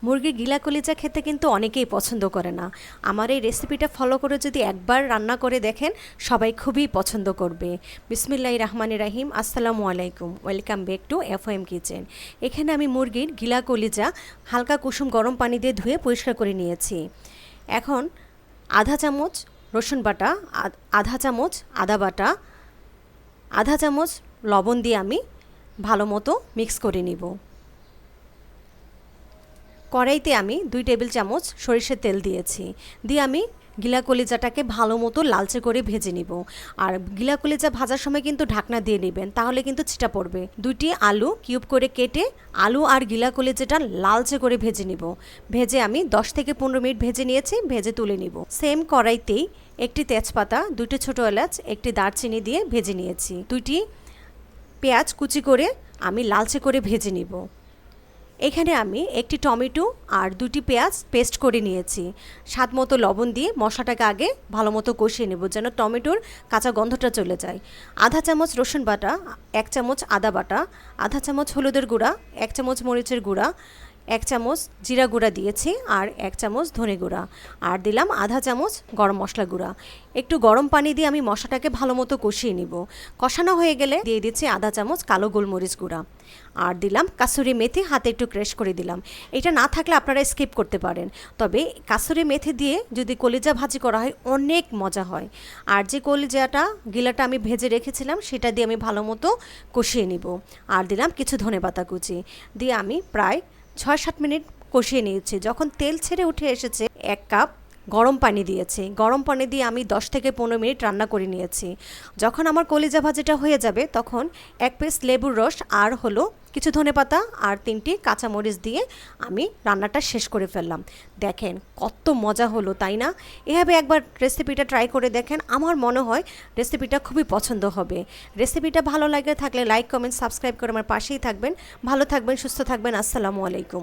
মুরগির গিলা কলিজা খেতে কিন্তু অনেকেই পছন্দ করে না। আমার এই রেসিপিটা ফলো করে যদি একবার রান্না করে দেখেন, সবাই খুবই পছন্দ করবে। বিসমিল্লাহির রহমানির রহিম। আসসালামু আলাইকুম, ওয়েলকাম ব্যাক টু এফওএম কিচেন। এখানে আমি মুরগির গিলা কলিজা হালকা কুসুম গরম পানি দিয়ে ধুয়ে পরিষ্কার করে নিয়েছি। এখন আধা চামচ রসুন বাটা, আধা চামচ আদা বাটা, আধা চামচ লবণ দিয়ে আমি ভালো মতো মিক্স করে নিব। কড়াইতে আমি 2 টেবিল চামচ সরিষার তেল দিয়েছি, দিয়ে আমি গিলা কলিজাটাকে ভালো মতো লালচে করে ভেজে নিব। আর গিলা কলিজা ভাজার সময় কিন্তু ঢাকনা দিয়ে নেবেন, তাহলে কিন্তু ছিটা পড়বে। 2টি আলু কিউব করে কেটে আলু আর গিলা কলিজাটা লালচে করে ভেজে নিব। ভেজে আমি 10 থেকে 15 মিনিট ভেজে নিয়েছি, ভেজে তুলে নিব। সেম কড়াইতেই একটি তেজপাতা, 2টি ছোটো এলাচ, একটি দারচিনি দিয়ে ভেজে নিয়েছি। 2টি পেঁয়াজ কুচি করে আমি লালচে করে ভেজে নিব। এখানে আমি একটি টমেটো আর 2টি পেঁয়াজ পেস্ট করে নিয়েছি। স্বাদ মতো লবণ দিয়ে মশলাটাকে আগে ভালো মতো কষিয়ে নেব, যেন টমেটোর কাঁচা গন্ধটা চলে যায়। আধা চামচ রসুন বাটা, 1 চামচ আদা বাটা, আধা চামচ হলুদের গুঁড়া, 1 চামচ মরিচের গুঁড়া, 1 চামচ জিরা গুঁড়া দিয়েছি, আর 1 চামচ ধনে গুঁড়া, আর দিলাম আধা চামচ গরম মশলা গুঁড়া। একটু গরম পানি দিয়ে আমি মশলাটাকে ভালো মতো কষিয়ে নিব। কষানো হয়ে গেলে দিয়ে দিচ্ছি আধা চামচ কালো গোলমরিচ গুঁড়া, আর দিলাম কাসুরি মেথি হাতে একটু ক্রাশ করে দিলাম। এটা না থাকলে আপনারা স্কিপ করতে পারেন, তবে কাসুরি মেথি দিয়ে যদি কলিজা ভাজি করা হয় অনেক মজা হয়। আর যে কলিজাটা গিলাটা আমি ভেজে রেখেছিলাম সেটা দিয়ে আমি ভালো মতো কষিয়ে নিব। আর দিলাম কিছু ধনেপাতা কুচি দিয়ে আমি প্রায় 6-7 মিনিট কষিয়ে নিয়েছি। যখন তেল ছেড়ে উঠে এসেছে 1 কাপ গরম পানি দিয়েছি। গরম পানি দিয়ে আমি 10 থেকে 15 মিনিট রান্না করে নিয়েছি। যখন আমার কলিজা ভাজিটা হয়ে যাবে তখন 1 পিস লেবুর রস আর হলো কিছু ধনেপাতা আর 3টি কাঁচামরিচ দিয়ে আমি রান্নাটা শেষ করে ফেললাম। দেখেন কত মজা হলো, তাই না? এভাবে একবার রেসিপিটা ট্রাই করে দেখেন, আমার মনে হয় রেসিপিটা খুবই পছন্দ হবে। রেসিপিটা ভালো লাগে থাকলে লাইক, কমেন্ট, সাবস্ক্রাইব করে আমার পাশেই থাকবেন। ভালো থাকবেন, সুস্থ থাকবেন। আসসালামু আলাইকুম।